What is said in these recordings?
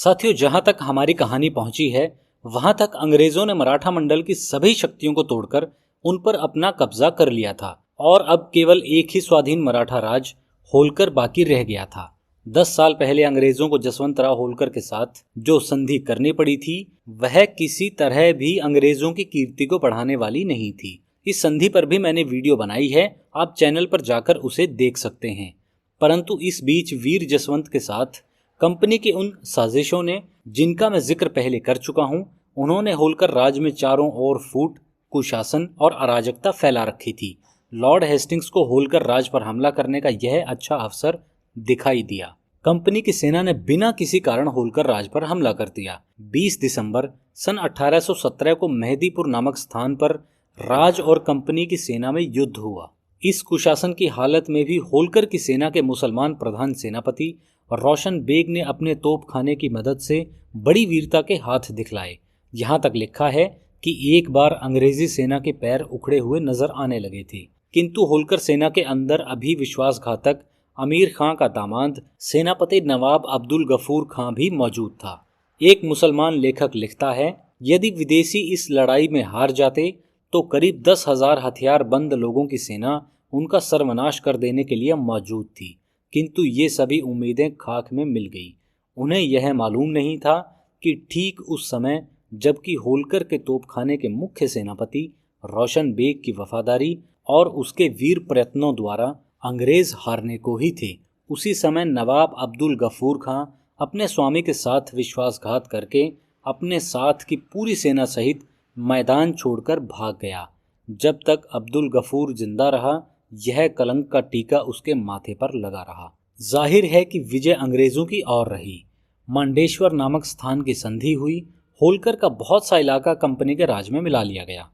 साथियों, जहां तक हमारी कहानी पहुंची है वहां तक अंग्रेजों ने मराठा मंडल की सभी शक्तियों को तोड़कर उन पर अपना कब्जा कर लिया था और अब केवल एक ही स्वाधीन मराठा राज होलकर बाकी रह गया था। 10 साल पहले अंग्रेजों को जसवंतराव होलकर के साथ जो संधि करनी पड़ी थी वह किसी तरह भी अंग्रेजों की कीर्ति को बढ़ाने वाली नहीं थी। इस संधि पर भी मैंने वीडियो बनाई है, आप चैनल पर जाकर उसे देख सकते हैं। परंतु इस बीच वीर जसवंत के साथ कंपनी की उन साजिशों ने, जिनका मैं जिक्र पहले कर चुका हूं, उन्होंने होलकर राज में चारों ओर फूट, कुशासन और अराजकता फैला रखी थी। लॉर्ड हेस्टिंग्स को होलकर राज पर हमला करने का यह अच्छा अवसर दिखाई दिया। कंपनी की सेना ने बिना किसी कारण होलकर राज पर हमला कर दिया। 20 दिसंबर सन 1817 को मेहदीपुर नामक स्थान पर राज और कंपनी की सेना में युद्ध हुआ। इस कुशासन की हालत में भी होलकर की सेना के मुसलमान प्रधान सेनापति रोशन बेग ने अपने तोपखाने की मदद से बड़ी वीरता के हाथ दिखलाए। यहाँ तक लिखा है कि एक बार अंग्रेजी सेना के पैर उखड़े हुए नजर आने लगे थे, किंतु होलकर सेना के अंदर अभी विश्वासघातक अमीर खां का दामाद सेनापति नवाब अब्दुल गफूर खां भी मौजूद था। एक मुसलमान लेखक लिखता है, यदि विदेशी इस लड़ाई में हार जाते तो करीब 10,000 हथियारबंद लोगों की सेना उनका सर्वनाश कर देने के लिए मौजूद थी, किंतु ये सभी उम्मीदें खाक में मिल गई। उन्हें यह मालूम नहीं था कि ठीक उस समय जबकि होलकर के तोपखाने के मुख्य सेनापति रोशन बेग की वफादारी और उसके वीर प्रयत्नों द्वारा अंग्रेज हारने को ही थे, उसी समय नवाब अब्दुल गफूर खां अपने स्वामी के साथ विश्वासघात करके अपने साथ की पूरी सेना सहित मैदान छोड़कर भाग गया। जब तक अब्दुल गफूर जिंदा रहा यह कलंक का टीका उसके माथे पर लगा रहा। जाहिर है कि विजय अंग्रेजों की ओर रही। मांडेश्वर नामक स्थान की संधि हुई। होलकर का बहुत सा इलाका कंपनी के राज में मिला लिया गया।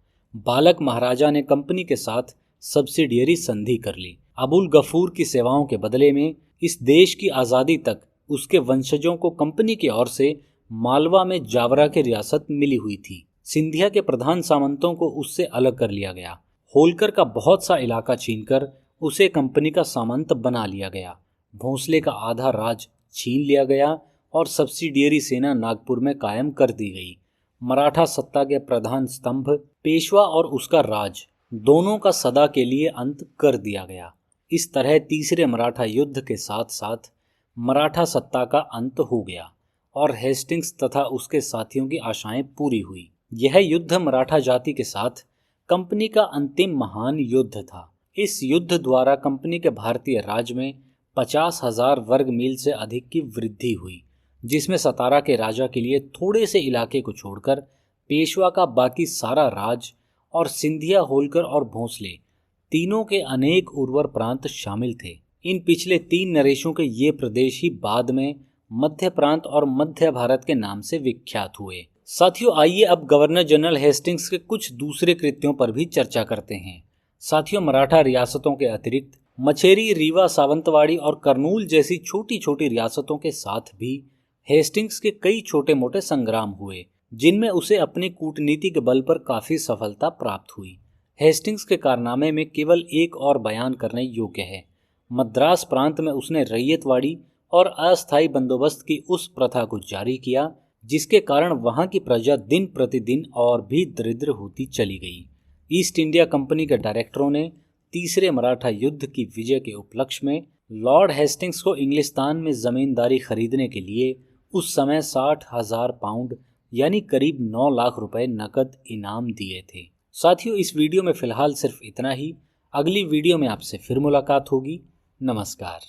बालक महाराजा ने कंपनी के साथ सब्सिडियरी संधि कर ली। अबुल गफूर की सेवाओं के बदले में इस देश की आज़ादी तक उसके वंशजों को कंपनी की ओर से मालवा में जावरा की रियासत मिली हुई थी। सिंधिया के प्रधान सामंतों को उससे अलग कर लिया गया। होलकर का बहुत सा इलाका छीनकर उसे कंपनी का सामंत बना लिया गया। भोंसले का आधा राज छीन लिया गया और सब्सिडियरी सेना नागपुर में कायम कर दी गई। मराठा सत्ता के प्रधान स्तंभ पेशवा और उसका राज दोनों का सदा के लिए अंत कर दिया गया। इस तरह तीसरे मराठा युद्ध के साथ साथ मराठा सत्ता का अंत हो गया और हेस्टिंग्स तथा उसके साथियों की आशाएं पूरी हुई। यह युद्ध मराठा जाति के साथ कंपनी का अंतिम महान युद्ध था। इस युद्ध द्वारा कंपनी के भारतीय राज में 50,000 वर्ग मील से अधिक की वृद्धि हुई, जिसमें सतारा के राजा के लिए थोड़े से इलाके को छोड़कर पेशवा का बाकी सारा राज और सिंधिया, होलकर और भोंसले तीनों के अनेक उर्वर प्रांत शामिल थे। इन पिछले 3 नरेशों के ये प्रदेश ही बाद में मध्य प्रांत और मध्य भारत के नाम से विख्यात हुए। साथियों, आइए अब गवर्नर जनरल हेस्टिंग्स के कुछ दूसरे कृत्यों पर भी चर्चा करते हैं। साथियों, मराठा रियासतों के अतिरिक्त मछेरी, रीवा, सावंतवाड़ी और करनूल जैसी छोटी छोटी रियासतों के साथ भी हेस्टिंग्स के कई छोटे मोटे संग्राम हुए, जिनमें उसे अपनी कूटनीति के बल पर काफी सफलता प्राप्त हुई। हेस्टिंग्स के कारनामे में केवल एक और बयान करने योग्य है। मद्रास प्रांत में उसने रैयतवाड़ी और अस्थायी बंदोबस्त की उस प्रथा को जारी किया, जिसके कारण वहां की प्रजा दिन प्रतिदिन और भी दरिद्र होती चली गई। ईस्ट इंडिया कंपनी के डायरेक्टरों ने तीसरे मराठा युद्ध की विजय के उपलक्ष्य में लॉर्ड हेस्टिंग्स को इंग्लिस्तान में जमींदारी खरीदने के लिए उस समय 60,000 पाउंड यानी करीब 9 लाख रुपए नकद इनाम दिए थे। साथियों, इस वीडियो में फिलहाल सिर्फ इतना ही। अगली वीडियो में आपसे फिर मुलाकात होगी। नमस्कार।